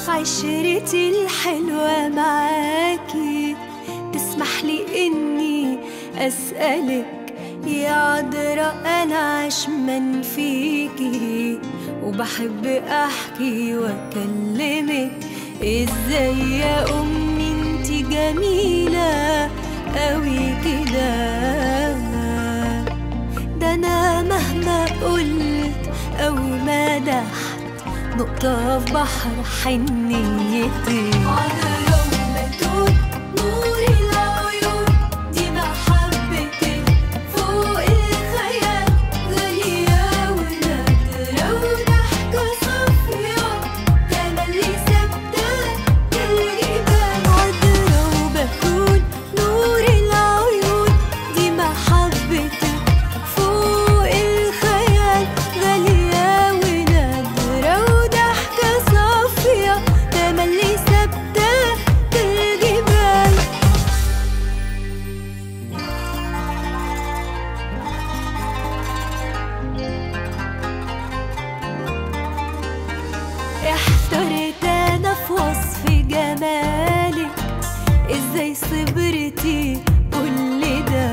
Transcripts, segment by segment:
عشرتي الحلوة معاكي تسمح لي إني أسألك يا عذرا، أنا عشمان فيكي وبحب أحكي وأكلمك. إزاي يا أمي انتي جميلة أوي كده، ده أنا مهما قلت أو مدحت نقطة في بحر حنيتي. عذرا وبتول نور العيون دي محبتك فوق الخيال، غالية ونادرة وضحكة صافية تملي ثابتة كالجبال. عذرا وبتول نور العيون دي محبتك فوق الخيال، غالية ونادرة وضحكة صافية تملي ثابتة كالجبال. احترت انا في وصف جمالك، ازاي صبرتي كل ده؟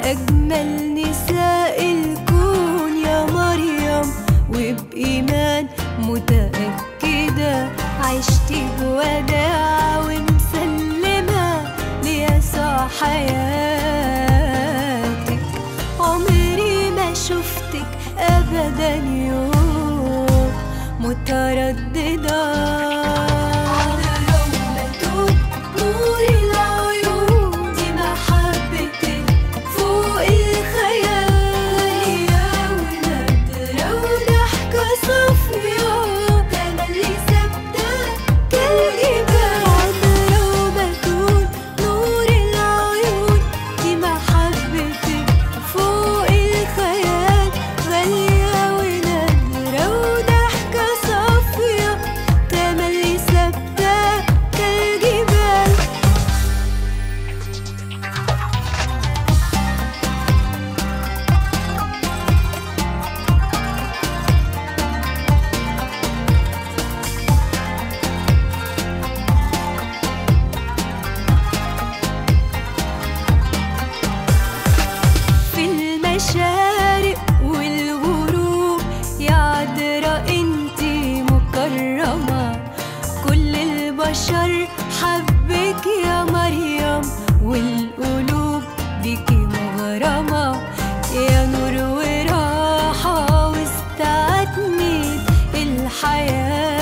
اجمل نساء الكون يا مريم، وبإيمان متأكدة عشتي بوداع ومسلمة ليسوع حياتك. عمري ما شفتك أبدا يوم مترددة. عذرا وبتول نور العيون دي محبتك فوق الخيال، غالية ونادرة وضحكة صافية تملي ثابتة كالجبال. عذرا وبتول نور العيون دي محبتك فوق الخيال، غالية ونادرة وضحكة صافية تملي ثابتة كالجبال. في المشارق والغروب يا عذرا انتي مكرمة، كل البشر حبك يا مريم والقلوب بيكي مغرمة. يا نور وراحة واستعدني الحياة